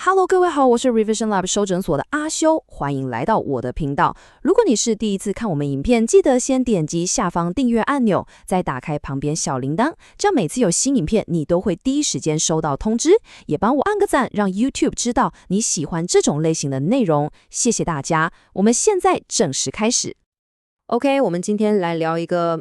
Hello，各位好，我是 Revision Lab 收诊所的阿修，欢迎来到我的频道。如果你是第一次看我们影片，记得先点击下方订阅按钮，再打开旁边小铃铛，这样每次有新影片，你都会第一时间收到通知。也帮我按个赞，让 YouTube 知道你喜欢这种类型的内容。谢谢大家，我们现在正式开始。OK，我们今天来聊一个，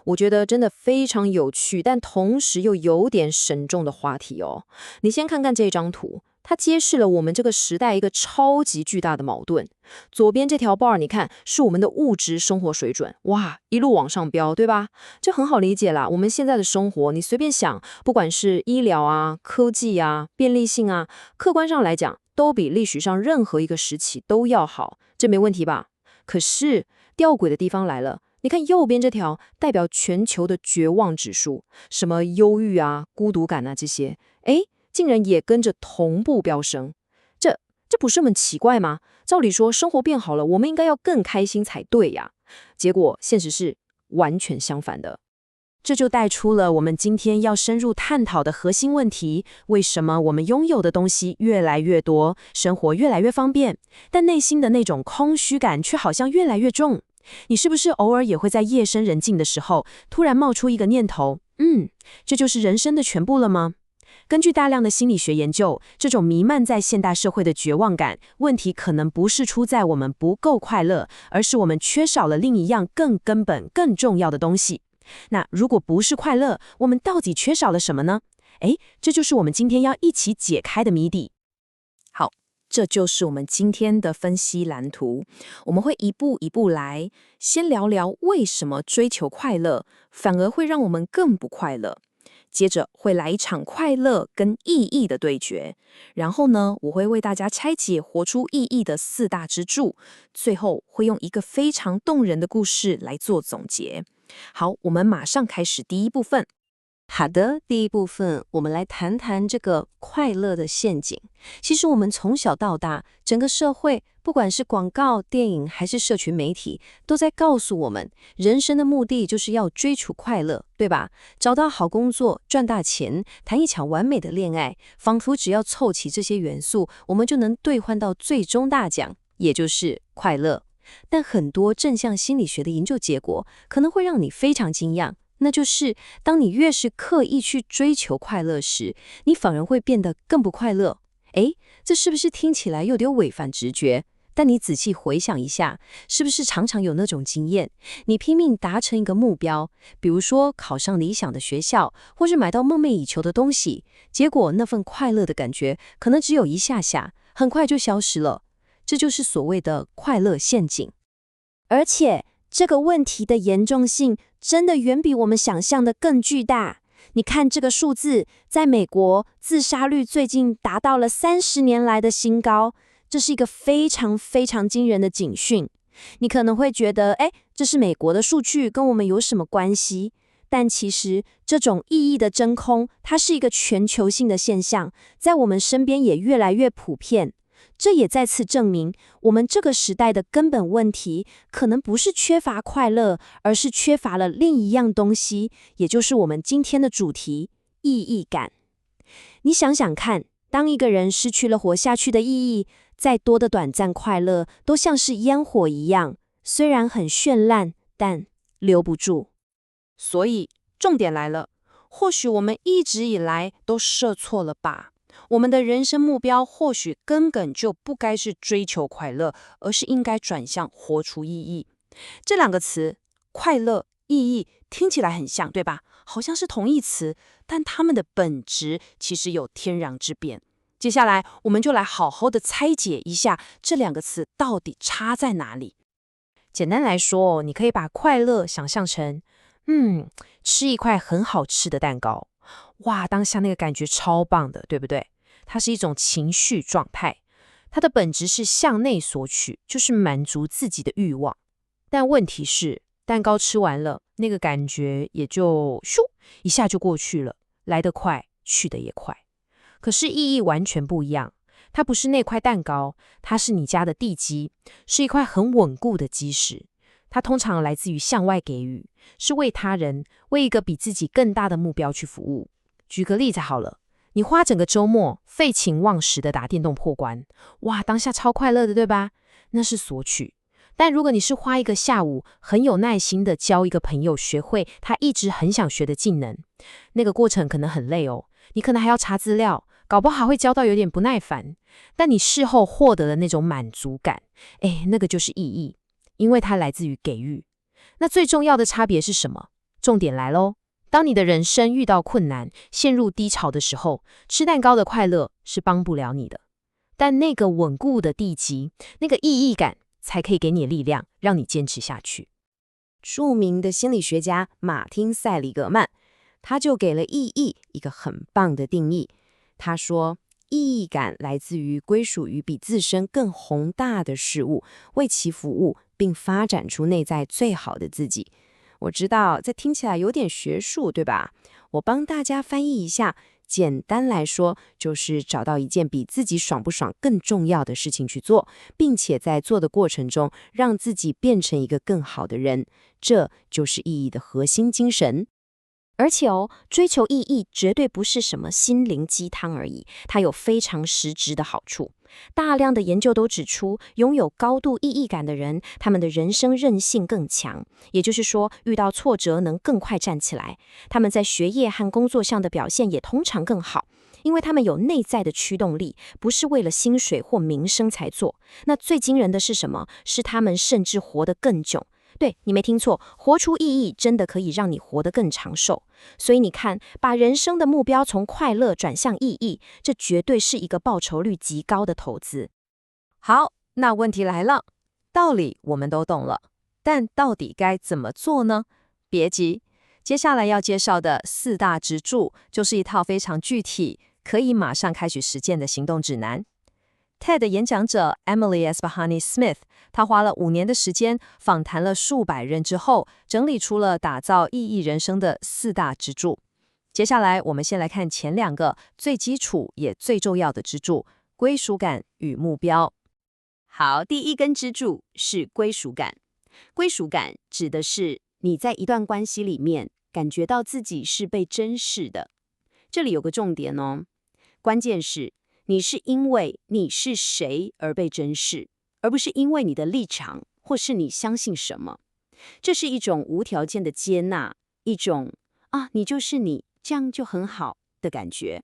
我觉得真的非常有趣，但同时又有点沉重的话题哦。你先看看这张图。它揭示了我们这个时代一个超级巨大的矛盾。左边这条 bar 你看是我们的物质生活水准，哇，一路往上飙，对吧？这很好理解啦。我们现在的生活，你随便想，不管是医疗啊、科技啊、便利性啊，客观上来讲，都比历史上任何一个时期都要好，这没问题吧？可是吊诡的地方来了。你看右边这条代表全球的绝望指数，什么忧郁啊、孤独感啊这些，竟然也跟着同步飙升，这不是很奇怪吗？照理说生活变好了，我们应该要更开心才对呀。结果现实是完全相反的。这就带出了我们今天要深入探讨的核心问题：为什么我们拥有的东西越来越多，生活越来越方便，但内心的那种空虚感却好像越来越重？你是不是偶尔也会在夜深人静的时候，突然冒出一个念头，这就是人生的全部了吗？根据大量的心理学研究，这种弥漫在现代社会的绝望感，问题可能不是出在我们不够快乐，而是我们缺少了另一样更根本、更重要的东西。那如果不是快乐，我们到底缺少了什么呢？这就是我们今天要一起解开的谜底。好，这就是我们今天的分析蓝图。我们会一步一步来，先聊聊为什么追求快乐，反而会让我们更不快乐。接着会来一场快乐跟意义的对决，然后呢，我会为大家拆解活出意义的4大支柱，最后会用一个非常动人的故事来做总结。好，我们马上开始第一部分。好的，第一部分我们来谈谈这个快乐的陷阱。其实我们从小到大，整个社会，不管是广告、电影还是社群媒体，都在告诉我们，人生的目的就是要追逐快乐，对吧？找到好工作，赚大钱，谈一场完美的恋爱，仿佛只要凑齐这些元素，我们就能兑换到最终大奖，也就是快乐。但很多正向心理学的研究结果，可能会让你非常惊讶。那就是当你越是刻意去追求快乐时，你反而会变得更不快乐。这是不是听起来有点违反直觉？但你仔细回想一下，是不是常常有那种经验，你拼命达成一个目标，比如说考上理想的学校，或是买到梦寐以求的东西，结果那份快乐的感觉可能只有一下下，很快就消失了。这就是所谓的快乐陷阱。而且这个问题的严重性真的远比我们想象的更巨大。你看这个数字，在美国自杀率最近达到了30年来的新高，这是一个非常非常惊人的警讯。你可能会觉得，这是美国的数据，跟我们有什么关系？但其实这种意义的真空，它是一个全球性的现象，在我们身边也越来越普遍。这也再次证明，我们这个时代的根本问题，可能不是缺乏快乐，而是缺乏了另一样东西，也就是我们今天的主题——意义感。你想想看，当一个人失去了活下去的意义，再多的短暂快乐，都像是烟火一样，虽然很绚烂，但留不住。所以，重点来了，或许我们一直以来都设错了吧？我们的人生目标或许根本就不该是追求快乐，而是应该转向活出意义。这2个词，快乐、意义，听起来很像，对吧？好像是同义词，但它们的本质其实有天壤之别。接下来，我们就来好好的拆解一下这2个词到底差在哪里。简单来说，你可以把快乐想象成，吃一块很好吃的蛋糕，哇，当下那个感觉超棒的，对不对？它是一种情绪状态，它的本质是向内索取，就是满足自己的欲望。但问题是，蛋糕吃完了，那个感觉也就咻一下就过去了，来得快，去得也快。可是意义完全不一样，它不是那块蛋糕，它是你家的地基，是一块很稳固的基石。它通常来自于向外给予，是为他人，为一个比自己更大的目标去服务。举个例子好了，你花整个周末废寝忘食的打电动破关，哇，当下超快乐的，对吧？那是索取。但如果你是花一个下午，很有耐心的教一个朋友学会他一直很想学的技能，那个过程可能很累哦，你可能还要查资料，搞不好还会教到有点不耐烦。但你事后获得的那种满足感，那个就是意义，因为它来自于给予。那最重要的差别是什么？重点来咯，当你的人生遇到困难，陷入低潮的时候，吃蛋糕的快乐是帮不了你的，但那个稳固的地基，那个意义感才可以给你力量，让你坚持下去。著名的心理学家马汀·塞里格曼，他就给了意义一个很棒的定义。他说，意义感来自于归属于比自身更宏大的事物，为其服务，并发展出内在最好的自己。我知道这听起来有点学术，对吧？我帮大家翻译一下，简单来说，就是找到一件比自己爽不爽更重要的事情去做，并且在做的过程中，让自己变成一个更好的人。这就是意义的核心精神。而且追求意义绝对不是什么心灵鸡汤而已，它有非常实质的好处。大量的研究都指出，拥有高度意义感的人，他们的人生韧性更强，也就是说，遇到挫折能更快站起来。他们在学业和工作上的表现也通常更好，因为他们有内在的驱动力，不是为了薪水或名声才做。那最惊人的是什么？是他们甚至活得更久。对，你没听错，活出意义真的可以让你活得更长寿。所以你看，把人生的目标从快乐转向意义，这绝对是一个报酬率极高的投资。好，那问题来了，道理我们都懂了，但到底该怎么做呢？别急，接下来要介绍的4大支柱，就是一套非常具体，可以马上开始实践的行动指南。TED 演讲者 Emily Esfahani Smith， 她花了5年的时间，访谈了数百人之后，整理出了打造意义人生的4大支柱。接下来，我们先来看前2个最基础也最重要的支柱：归属感与目标。好，第一根支柱是归属感。归属感指的是你在一段关系里面感觉到自己是被珍视的。这里有个重点哦，关键是你是因为你是谁而被珍视，而不是因为你的立场或是你相信什么。这是一种无条件的接纳，一种你就是你，这样就很好的感觉。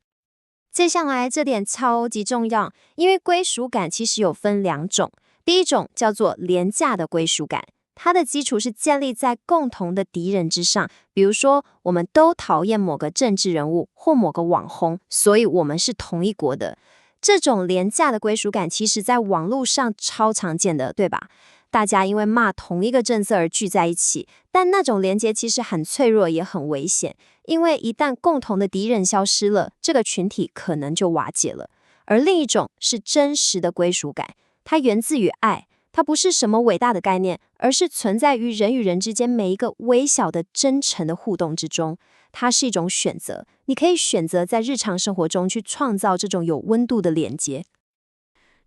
接下来这点超级重要，因为归属感其实有分2种。第一种叫做廉价的归属感，它的基础是建立在共同的敌人之上，比如说我们都讨厌某个政治人物或某个网红，所以我们是同一国的。这种廉价的归属感其实在网络上超常见的，对吧？大家因为骂同一个政策而聚在一起，但那种连结其实很脆弱也很危险，因为一旦共同的敌人消失了，这个群体可能就瓦解了。而另一种是真实的归属感，它源自于爱，它不是什么伟大的概念，而是存在于人与人之间每一个微小的真诚的互动之中。它是一种选择，你可以选择在日常生活中去创造这种有温度的连结。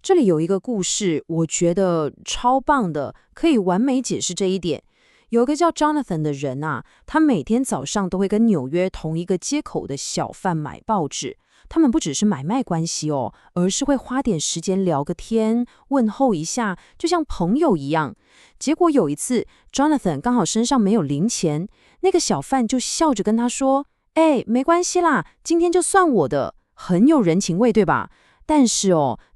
这里有一个故事，我觉得超棒的，可以完美解释这一点。有个叫 Jonathan 的人啊，他每天早上都会跟纽约同一个街口的小贩买报纸。他们不只是买卖关系哦，而是会花点时间聊个天，问候一下，就像朋友一样。结果有一次 Jonathan 刚好身上没有零钱，那个小贩就笑着跟他说：没关系啦，今天就算我的。很有人情味，对吧？但是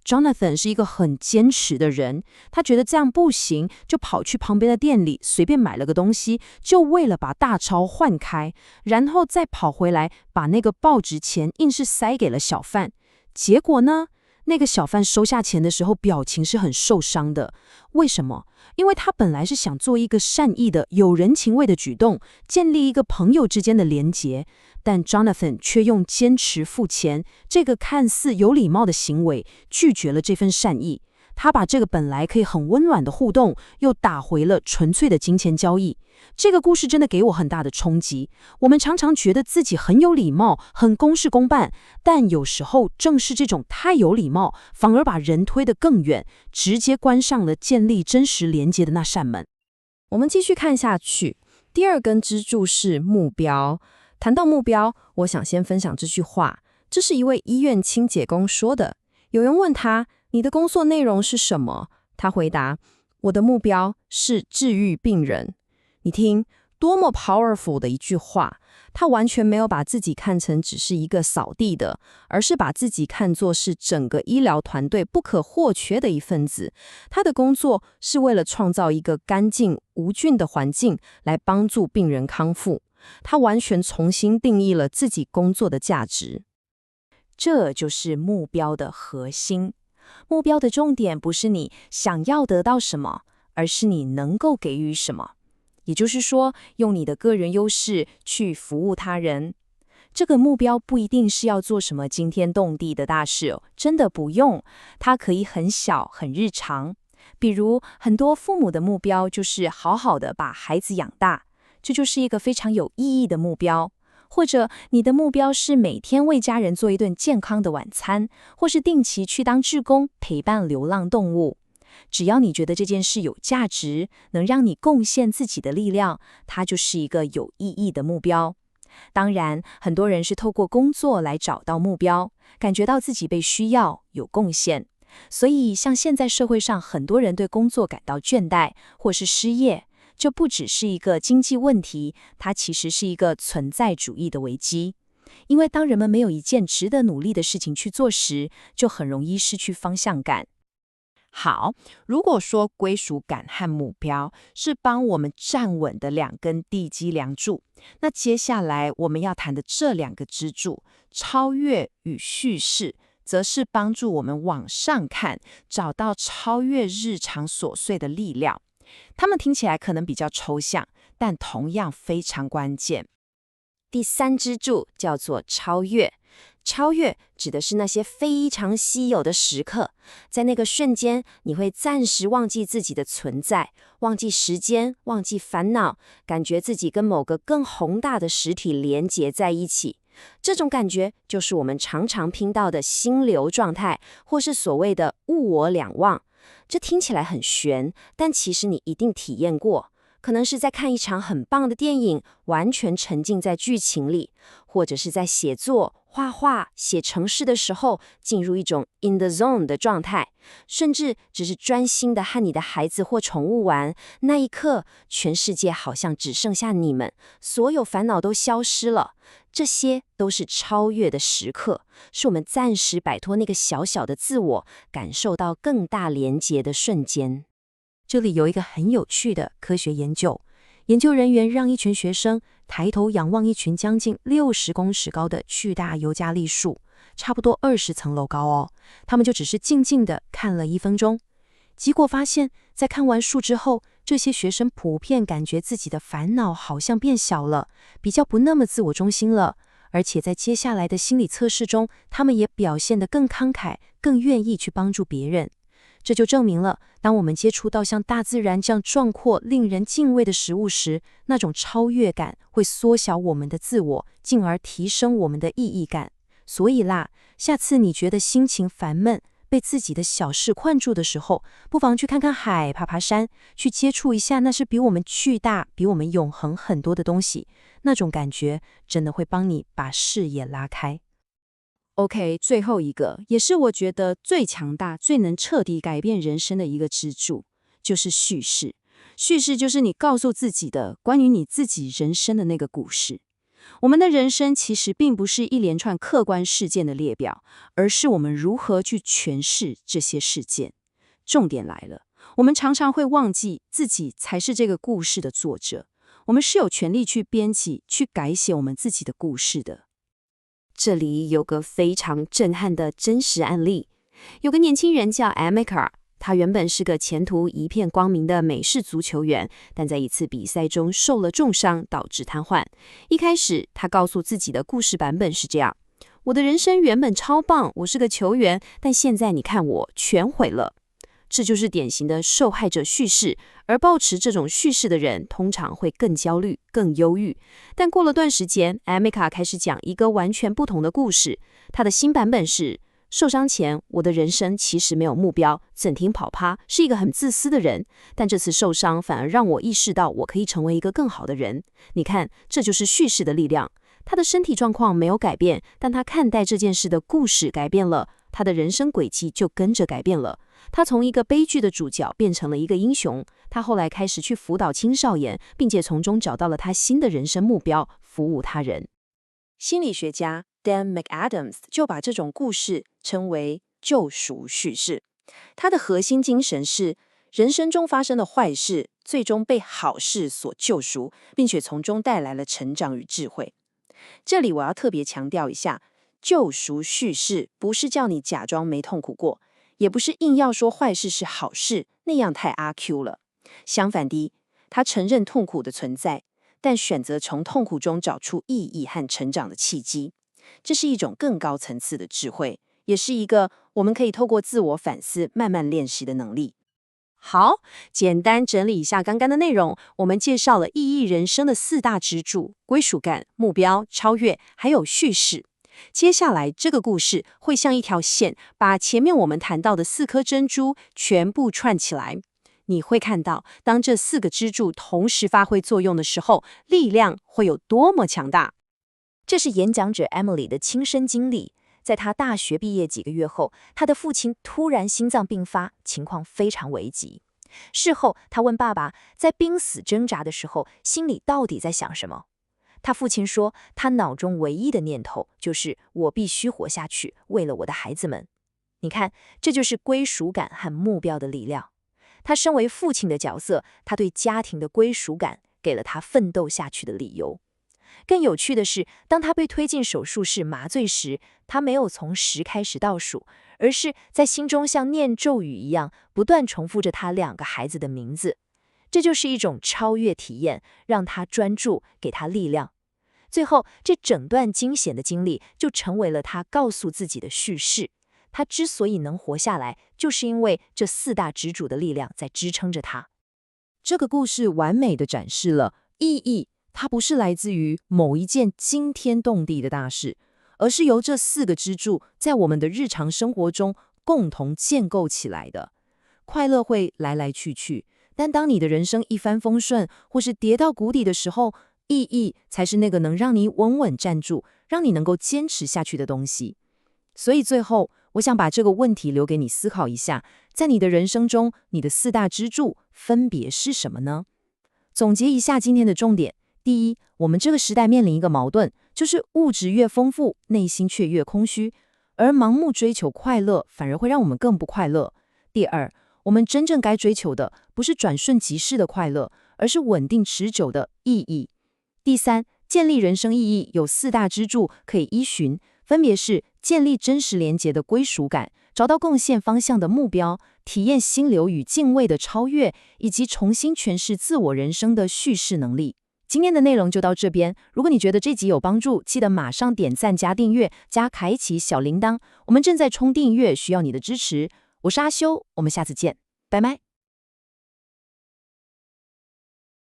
Jonathan 是一个很坚持的人，他觉得这样不行，就跑去旁边的店里随便买了个东西，就为了把大钞换开，然后再跑回来把那个报纸钱硬是塞给了小贩。结果呢，那个小贩收下钱的时候表情是很受伤的。为什么？因为他本来是想做一个善意的有人情味的举动，建立一个朋友之间的连结，但 Jonathan 却用坚持付钱这个看似有礼貌的行为拒绝了这份善意。他把这个本来可以很温暖的互动又打回了纯粹的金钱交易。这个故事真的给我很大的冲击。我们常常觉得自己很有礼貌，很公事公办，但有时候正是这种太有礼貌，反而把人推得更远，直接关上了建立真实连接的那扇门。我们继续看下去，第2根支柱是目标。谈到目标，我想先分享这句话：这是一位医院清洁工说的。有人问他：“你的工作内容是什么？”他回答：“我的目标是治愈病人。”你听，多么 powerful 的一句话！他完全没有把自己看成只是一个扫地的，而是把自己看作是整个医疗团队不可或缺的一份子。他的工作是为了创造一个干净无菌的环境，来帮助病人康复。他完全重新定义了自己工作的价值。这就是目标的核心。目标的重点不是你想要得到什么，而是你能够给予什么。也就是说，用你的个人优势去服务他人。这个目标不一定是要做什么惊天动地的大事哦，真的不用。它可以很小、很日常。比如，很多父母的目标就是好好的把孩子养大，这就是一个非常有意义的目标。或者你的目标是每天为家人做一顿健康的晚餐，或是定期去当志工陪伴流浪动物。只要你觉得这件事有价值，能让你贡献自己的力量，它就是一个有意义的目标。当然，很多人是透过工作来找到目标，感觉到自己被需要，有贡献。所以像现在社会上很多人对工作感到倦怠或是失业，这不只是一个经济问题，它其实是一个存在主义的危机。因为当人们没有一件值得努力的事情去做时，就很容易失去方向感。好，如果说归属感和目标是帮我们站稳的两根地基梁柱，那接下来我们要谈的这两个支柱，超越与叙事，则是帮助我们往上看，找到超越日常琐碎的力量。它们听起来可能比较抽象，但同样非常关键。第三支柱叫做超越。超越指的是那些非常稀有的时刻，在那个瞬间，你会暂时忘记自己的存在，忘记时间，忘记烦恼，感觉自己跟某个更宏大的实体连结在一起。这种感觉就是我们常常听到的心流状态，或是所谓的物我两忘。这听起来很玄，但其实你一定体验过。可能是在看一场很棒的电影，完全沉浸在剧情里，或者是在写作、画画、写程式的时候，进入一种 in the zone 的状态，甚至只是专心的和你的孩子或宠物玩，那一刻，全世界好像只剩下你们，所有烦恼都消失了。这些都是超越的时刻，是我们暂时摆脱那个小小的自我，感受到更大连结的瞬间。这里有一个很有趣的科学研究，研究人员让一群学生抬头仰望一群将近60公尺高的巨大尤加利树，差不多20层楼高哦。他们就只是静静地看了1分钟，结果发现，在看完树之后，这些学生普遍感觉自己的烦恼好像变小了，比较不那么自我中心了，而且在接下来的心理测试中，他们也表现得更慷慨，更愿意去帮助别人。这就证明了，当我们接触到像大自然这样壮阔、令人敬畏的事物时，那种超越感会缩小我们的自我，进而提升我们的意义感。所以啦，下次你觉得心情烦闷，被自己的小事困住的时候，不妨去看看海，爬爬山，去接触一下那是比我们巨大、比我们永恒很多的东西。那种感觉真的会帮你把视野拉开。OK， 最后一个，也是我觉得最强大、最能彻底改变人生的一个支柱，就是叙事。叙事就是你告诉自己的关于你自己人生的那个故事。我们的人生其实并不是一连串客观事件的列表，而是我们如何去诠释这些事件。重点来了，我们常常会忘记自己才是这个故事的作者，我们是有权利去编辑、去改写我们自己的故事的。这里有个非常震撼的真实案例，有个年轻人叫 Emeka， 他原本是个前途一片光明的美式足球员，但在一次比赛中受了重伤，导致瘫痪。一开始，他告诉自己的故事版本是这样：我的人生原本超棒，我是个球员，但现在你看我全毁了。这就是典型的受害者叙事，而抱持这种叙事的人通常会更焦虑、更忧郁。但过了段时间，艾米卡开始讲一个完全不同的故事。他的新版本是：受伤前，我的人生其实没有目标，整天跑趴，是一个很自私的人。但这次受伤反而让我意识到，我可以成为一个更好的人。你看，这就是叙事的力量。他的身体状况没有改变，但他看待这件事的故事改变了，他的人生轨迹就跟着改变了。他从一个悲剧的主角变成了一个英雄。他后来开始去辅导青少年，并且从中找到了他新的人生目标，服务他人。心理学家 Dan McAdams 就把这种故事称为救赎叙事。他的核心精神是，人生中发生的坏事最终被好事所救赎，并且从中带来了成长与智慧。这里我要特别强调一下，救赎叙事不是叫你假装没痛苦过，也不是硬要说坏事是好事，那样太阿 Q 了。相反的，他承认痛苦的存在，但选择从痛苦中找出意义和成长的契机。这是一种更高层次的智慧，也是一个我们可以透过自我反思慢慢练习的能力。好，简单整理一下刚刚的内容，我们介绍了意义人生的4大支柱：归属感、目标、超越，还有叙事。接下来这个故事会像一条线，把前面我们谈到的4颗珍珠全部串起来。你会看到，当这4个支柱同时发挥作用的时候，力量会有多么强大。这是演讲者 Emily 的亲身经历。在她大学毕业几个月后，她的父亲突然心脏病发，情况非常危急。事后，她问爸爸，在濒死挣扎的时候，心里到底在想什么？他父亲说，他脑中唯一的念头就是我必须活下去，为了我的孩子们。你看，这就是归属感和目标的力量。他身为父亲的角色，他对家庭的归属感给了他奋斗下去的理由。更有趣的是，当他被推进手术室麻醉时，他没有从10开始倒数，而是在心中像念咒语一样，不断重复着他2个孩子的名字。这就是一种超越体验，让他专注，给他力量。最后，这整段惊险的经历就成为了他告诉自己的叙事。他之所以能活下来，就是因为这4大支柱的力量在支撑着他。这个故事完美地展示了意义，它不是来自于某一件惊天动地的大事，而是由这4个支柱在我们的日常生活中共同建构起来的。快乐会来来去去，但当你的人生一帆风顺，或是跌到谷底的时候，意义才是那个能让你稳稳站住，让你能够坚持下去的东西。所以最后，我想把这个问题留给你思考一下，在你的人生中，你的4大支柱分别是什么呢？总结一下今天的重点：第一，我们这个时代面临一个矛盾，就是物质越丰富，内心却越空虚，而盲目追求快乐，反而会让我们更不快乐。第二，我们真正该追求的，不是转瞬即逝的快乐，而是稳定持久的意义。第三，建立人生意义有4大支柱可以依循，分别是建立真实连结的归属感，找到贡献方向的目标，体验心流与敬畏的超越，以及重新诠释自我人生的叙事能力。今天的内容就到这边，如果你觉得这集有帮助，记得马上点赞加订阅加开启小铃铛，我们正在冲订阅，需要你的支持。我是阿修，我们下次见，拜拜。